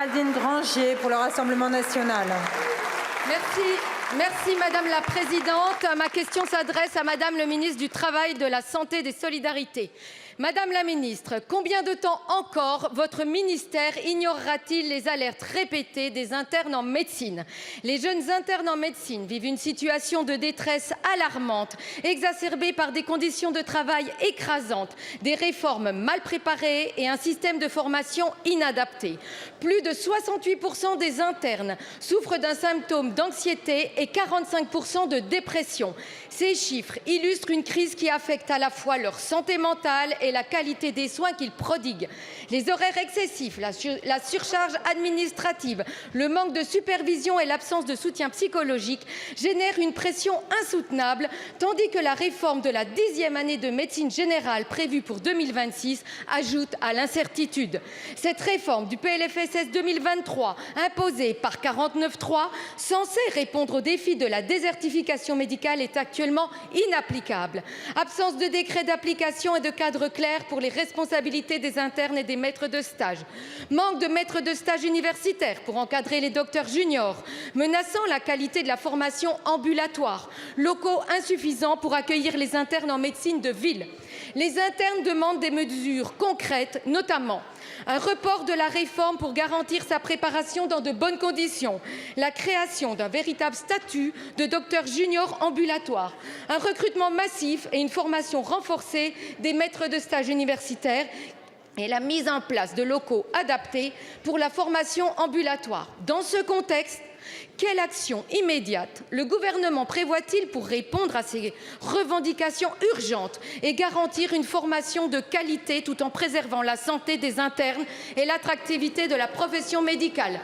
Géraldine Granger pour le Rassemblement national. Merci Madame la Présidente. Ma question s'adresse à Madame le ministre du Travail, de la Santé et des Solidarités. Madame la ministre, combien de temps encore votre ministère ignorera-t-il les alertes répétées des internes en médecine? Les jeunes internes en médecine vivent une situation de détresse alarmante, exacerbée par des conditions de travail écrasantes, des réformes mal préparées et un système de formation inadapté. Plus de 68% des internes souffrent d'un symptôme d'anxiété et 45% de dépression. Ces chiffres illustrent une crise qui affecte à la fois leur santé mentale et la qualité des soins qu'ils prodiguent. Les horaires excessifs, la surcharge administrative, le manque de supervision et l'absence de soutien psychologique génèrent une pression insoutenable, tandis que la réforme de la 10e année de médecine générale prévue pour 2026 ajoute à l'incertitude. Cette réforme du PLFSS 2023, imposée par 49.3, censée répondre aux défis de la désertification médicale, est actuellement inapplicable. Absence de décret d'application et de cadre clair pour les responsabilités des internes et des maîtres de stage. Manque de maîtres de stage universitaires pour encadrer les docteurs juniors, menaçant la qualité de la formation ambulatoire. Locaux insuffisants pour accueillir les internes en médecine de ville. Les internes demandent des mesures concrètes, notamment un report de la réforme pour garantir sa préparation dans de bonnes conditions, la création d'un véritable statut de docteur junior ambulatoire, un recrutement massif et une formation renforcée des maîtres de stage universitaires et la mise en place de locaux adaptés pour la formation ambulatoire. Dans ce contexte, quelle action immédiate le gouvernement prévoit-il pour répondre à ces revendications urgentes et garantir une formation de qualité tout en préservant la santé des internes et l'attractivité de la profession médicale?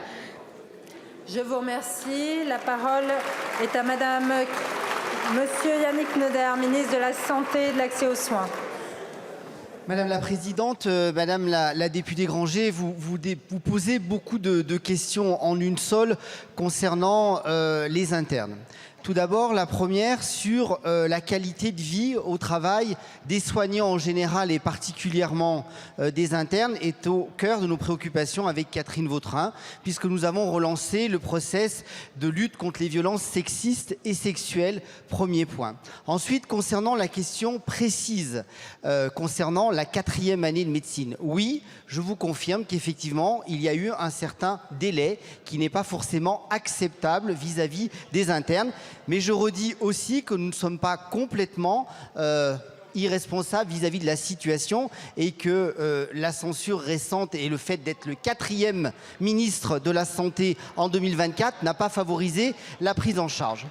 Je vous remercie. La parole est à Monsieur Yannick Neuder, ministre de la Santé et de l'Accès aux soins. Madame la Présidente, Madame la députée Granger, vous posez beaucoup de questions en une seule concernant les internes. Tout d'abord, la première sur la qualité de vie au travail des soignants en général et particulièrement des internes est au cœur de nos préoccupations avec Catherine Vautrin, puisque nous avons relancé le process de lutte contre les violences sexistes et sexuelles, premier point. Ensuite, concernant la question précise, concernant la 4e année de médecine, oui, je vous confirme qu'effectivement, il y a eu un certain délai qui n'est pas forcément acceptable vis-à-vis des internes. Mais je redis aussi que nous ne sommes pas complètement irresponsables vis-à-vis de la situation et que la censure récente et le fait d'être le 4e ministre de la Santé en 2024 n'a pas favorisé la prise en charge.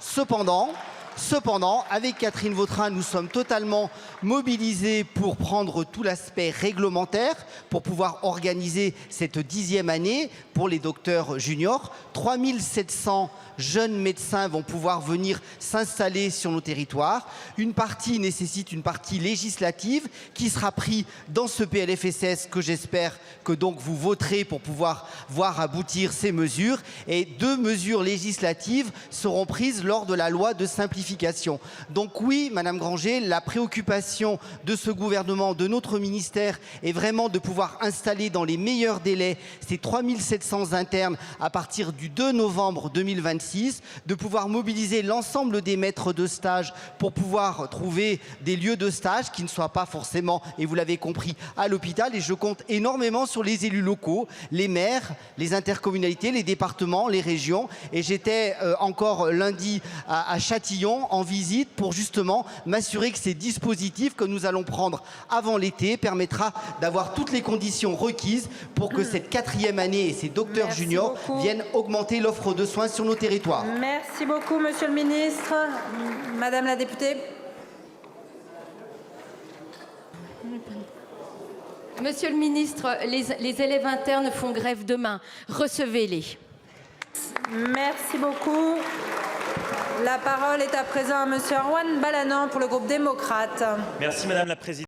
Cependant, avec Catherine Vautrin, nous sommes totalement mobilisés pour prendre tout l'aspect réglementaire, pour pouvoir organiser cette 10e année pour les docteurs juniors. 3700 jeunes médecins vont pouvoir venir s'installer sur nos territoires. Une partie nécessite une partie législative qui sera prise dans ce PLFSS que j'espère que donc vous voterez pour pouvoir voir aboutir ces mesures. Et 2 mesures législatives seront prises lors de la loi de simplification. Donc oui, Madame Granger, la préoccupation de ce gouvernement, de notre ministère, est vraiment de pouvoir installer dans les meilleurs délais ces 3700 internes à partir du 2 novembre 2026, de pouvoir mobiliser l'ensemble des maîtres de stage pour pouvoir trouver des lieux de stage qui ne soient pas forcément, et vous l'avez compris, à l'hôpital. Et je compte énormément sur les élus locaux, les maires, les intercommunalités, les départements, les régions. Et j'étais encore lundi à Châtillon en visite pour justement m'assurer que ces dispositifs que nous allons prendre avant l'été permettra d'avoir toutes les conditions requises pour que cette 4e année et ces docteurs juniors viennent augmenter l'offre de soins sur nos territoires. Merci beaucoup, Monsieur le ministre. Madame la députée. Monsieur le ministre, les élèves internes font grève demain. Recevez-les. Merci beaucoup. La parole est à présent à Monsieur Erwan Balanant pour le groupe démocrate. Merci Madame la Présidente.